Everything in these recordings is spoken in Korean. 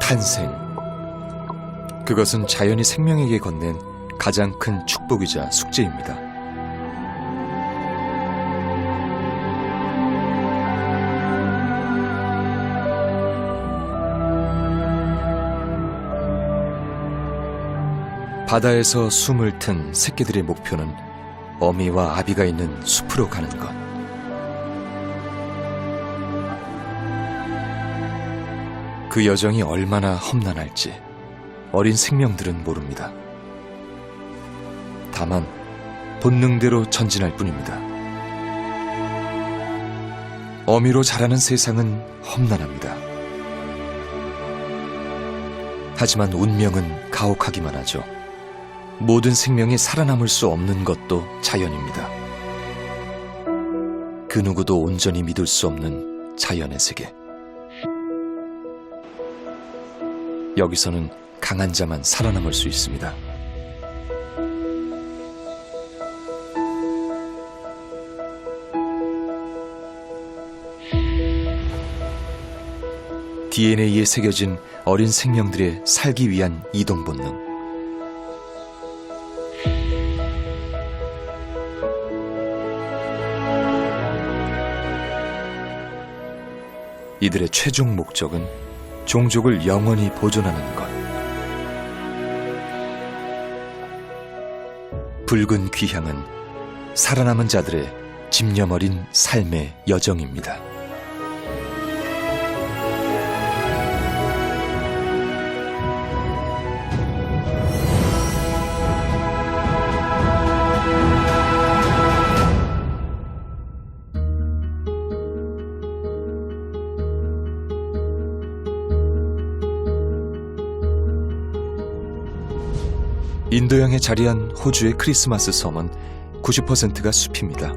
탄생. 그것은 자연이 생명에게 건넨 가장 큰 축복이자 숙제입니다. 바다에서 숨을 튼 새끼들의 목표는 어미와 아비가 있는 숲으로 가는 것. 그 여정이 얼마나 험난할지 어린 생명들은 모릅니다. 다만 본능대로 전진할 뿐입니다. 어미로 자라는 세상은 험난합니다. 하지만 운명은 가혹하기만 하죠. 모든 생명이 살아남을 수 없는 것도 자연입니다. 그 누구도 온전히 믿을 수 없는 자연의 세계. 여기서는 강한 자만 살아남을 수 있습니다. DNA에 새겨진 어린 생명들의 살기 위한 이동 본능. 이들의 최종 목적은 종족을 영원히 보존하는 것. 붉은 귀향은 살아남은 자들의 집념 어린 삶의 여정입니다. 인도양에 자리한 호주의 크리스마스 섬은 90%가 숲입니다.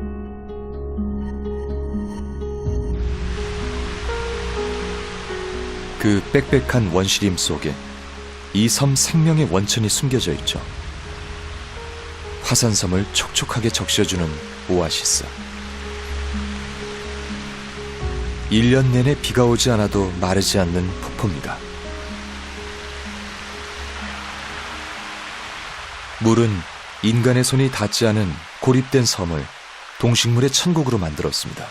그 빽빽한 원시림 속에 이 섬 생명의 원천이 숨겨져 있죠. 화산섬을 촉촉하게 적셔주는 오아시스. 1년 내내 비가 오지 않아도 마르지 않는 폭포입니다. 물은 인간의 손이 닿지 않은 고립된 섬을 동식물의 천국으로 만들었습니다.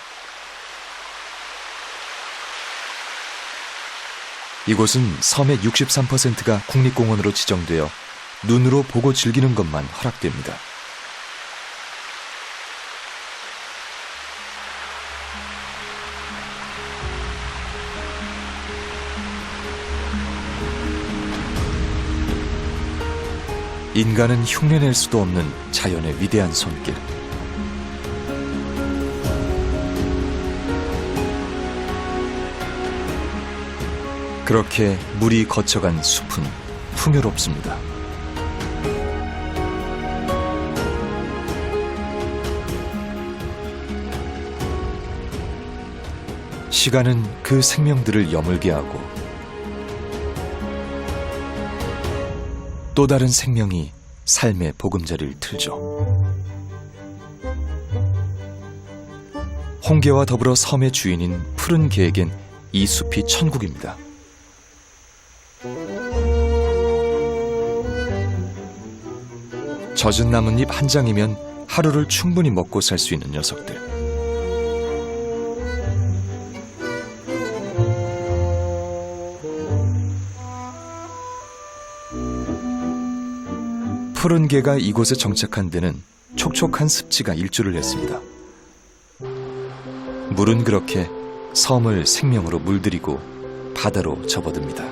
이곳은 섬의 63%가 국립공원으로 지정되어 눈으로 보고 즐기는 것만 허락됩니다. 인간은 흉내낼 수도 없는 자연의 위대한 손길. 그렇게 물이 거쳐간 숲은 풍요롭습니다. 시간은 그 생명들을 여물게 하고 또 다른 생명이 삶의 보금자리를 틀죠. 홍게와 더불어 섬의 주인인 푸른 개에겐 이 숲이 천국입니다. 젖은 나뭇잎 한 장이면 하루를 충분히 먹고 살 수 있는 녀석들. 푸른 개가 이곳에 정착한 데는 촉촉한 습지가 일조를 했습니다. 물은 그렇게 섬을 생명으로 물들이고 바다로 접어듭니다.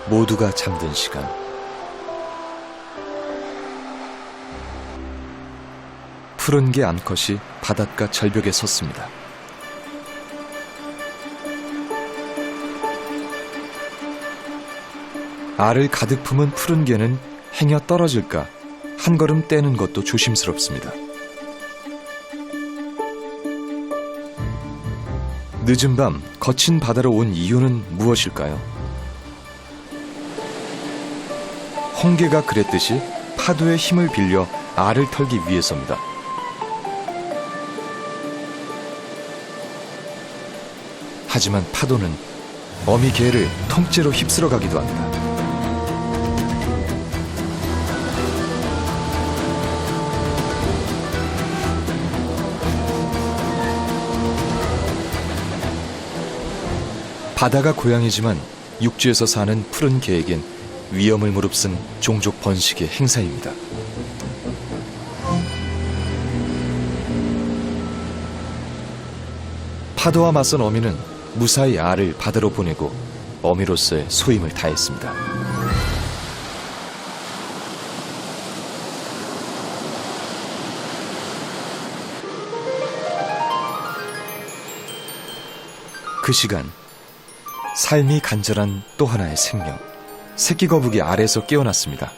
모두가 잠든 시간. 푸른 개 암컷이 바닷가 절벽에 섰습니다. 알을 가득 품은 푸른 개는 행여 떨어질까 한 걸음 떼는 것도 조심스럽습니다. 늦은 밤 거친 바다로 온 이유는 무엇일까요? 홍게가 그랬듯이 파도의 힘을 빌려 알을 털기 위해서입니다. 하지만 파도는 어미 개를 통째로 휩쓸어 가기도 합니다. 바다가 고향이지만 육지에서 사는 푸른 개에겐 위험을 무릅쓴 종족 번식의 행사입니다. 파도와 맞선 어미는 무사히 알을 바다로 보내고 어미로서의 소임을 다했습니다. 그 시간, 삶이 간절한 또 하나의 생명, 새끼 거북이 알에서 깨어났습니다.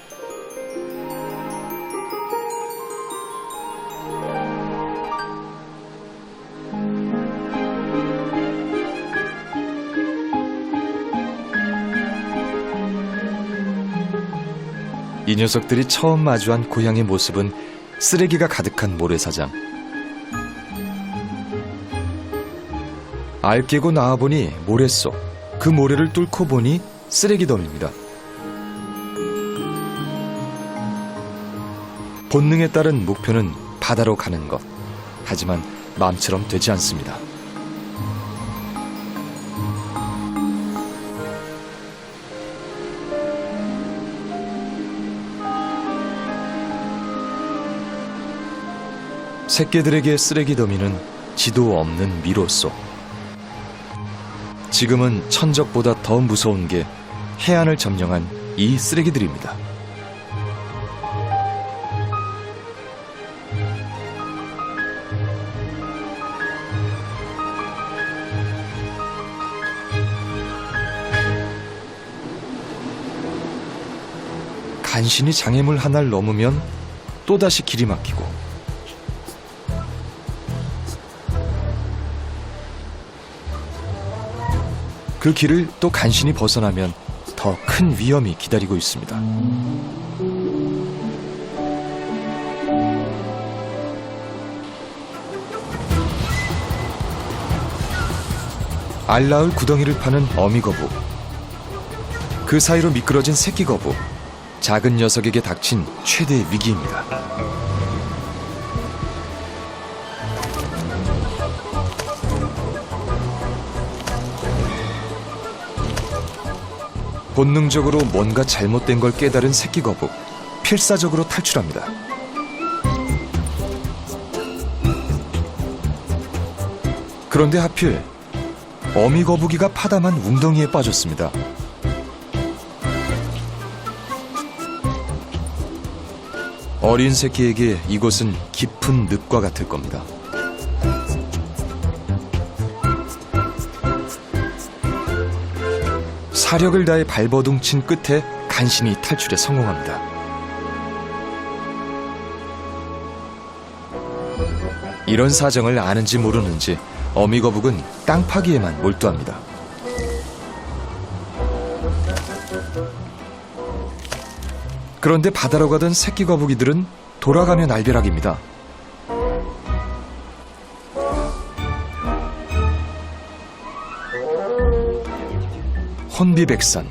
이 녀석들이 처음 마주한 고향의 모습은 쓰레기가 가득한 모래사장. 알 깨고 나와보니 모래 속, 그 모래를 뚫고 보니 쓰레기 더미입니다. 본능에 따른 목표는 바다로 가는 것. 하지만 마음처럼 되지 않습니다. 새끼들에게 쓰레기 더미는 지도 없는 미로 속. 지금은 천적보다 더 무서운 게 해안을 점령한 이 쓰레기들입니다. 간신히 장애물 하나를 넘으면 또다시 길이 막히고, 그 길을 또 간신히 벗어나면 더 큰 위험이 기다리고 있습니다. 알 낳을 구덩이를 파는 어미 거북, 그 사이로 미끄러진 새끼 거북, 작은 녀석에게 닥친 최대의 위기입니다. 본능적으로 뭔가 잘못된 걸 깨달은 새끼 거북, 필사적으로 탈출합니다. 그런데 하필 어미 거북이가 파담한 웅덩이에 빠졌습니다. 어린 새끼에게 이곳은 깊은 늪과 같을 겁니다. 사력을 다해 발버둥친 끝에 간신히 탈출에 성공합니다. 이런 사정을 아는지 모르는지 어미 거북은 땅 파기에만 몰두합니다. 그런데 바다로 가던 새끼 거북이들은 돌아가며 날벼락입니다. 혼비백산,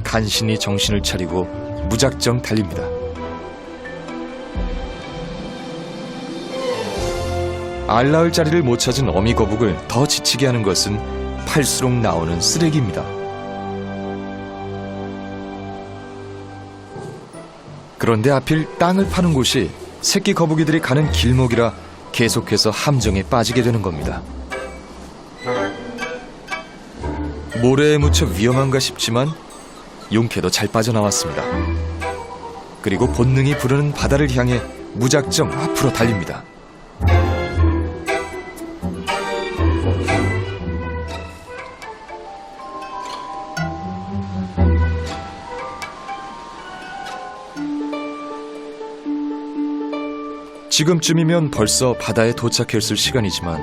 간신히 정신을 차리고 무작정 달립니다. 알 낳을 자리를 못 찾은 어미 거북을 더 지치게 하는 것은 팔수록 나오는 쓰레기입니다. 그런데 하필 땅을 파는 곳이 새끼 거북이들이 가는 길목이라 계속해서 함정에 빠지게 되는 겁니다. 모래에 묻혀 위험한가 싶지만 용케도 잘 빠져나왔습니다. 그리고 본능이 부르는 바다를 향해 무작정 앞으로 달립니다. 지금쯤이면 벌써 바다에 도착했을 시간이지만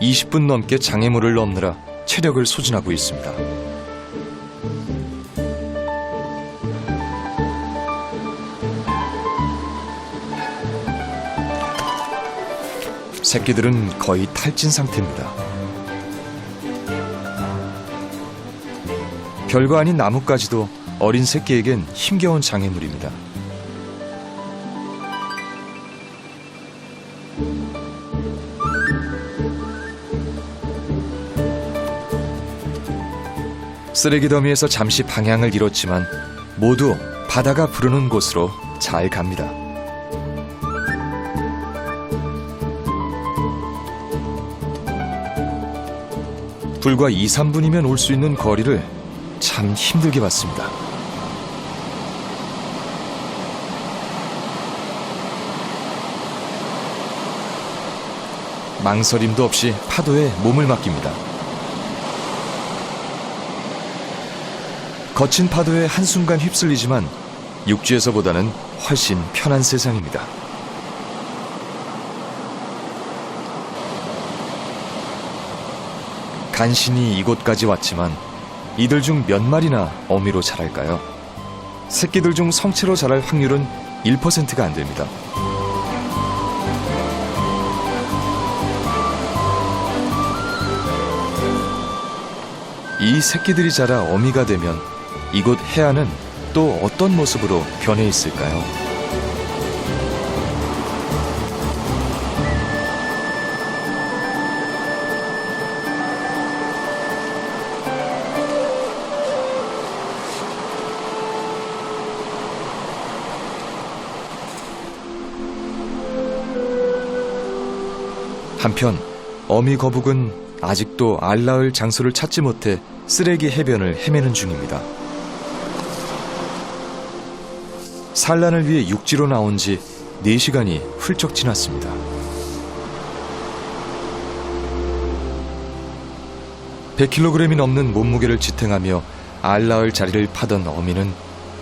20분 넘게 장애물을 넘느라 체력을 소진하고 있습니다. 새끼들은 거의 탈진 상태입니다. 별거 아닌 나뭇가지도 어린 새끼에겐 힘겨운 장애물입니다. 쓰레기 더미에서 잠시 방향을 잃었지만 모두 바다가 부르는 곳으로 잘 갑니다. 불과 2, 3분이면 올 수 있는 거리를 참 힘들게 왔습니다. 망설임도 없이 파도에 몸을 맡깁니다. 거친 파도에 한순간 휩쓸리지만 육지에서보다는 훨씬 편한 세상입니다. 간신히 이곳까지 왔지만 이들 중 몇 마리나 어미로 자랄까요? 새끼들 중 성체로 자랄 확률은 1%가 안 됩니다. 이 새끼들이 자라 어미가 되면 이곳 해안은 또 어떤 모습으로 변해 있을까요? 한편 어미 거북은 아직도 알 낳을 장소를 찾지 못해 쓰레기 해변을 헤매는 중입니다. 산란을 위해 육지로 나온 지 4시간이 훌쩍 지났습니다. (100kg이) 넘는 몸무게를 지탱하며 알 낳을 자리를 파던 어미는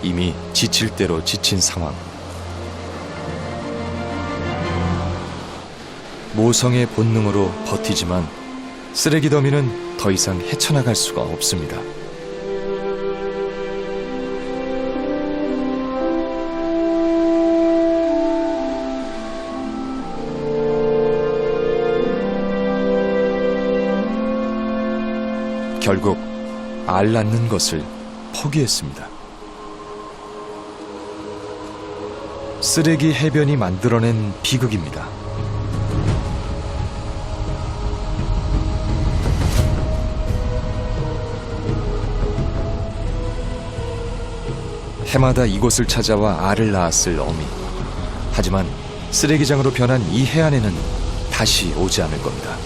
이미 지칠 대로 지친 상황. 모성의 본능으로 버티지만 쓰레기 더미는 더 이상 헤쳐나갈 수가 없습니다. 결국 알 낳는 것을 포기했습니다. 쓰레기 해변이 만들어낸 비극입니다. 해마다 이곳을 찾아와 알을 낳았을 어미. 하지만 쓰레기장으로 변한 이 해안에는 다시 오지 않을 겁니다.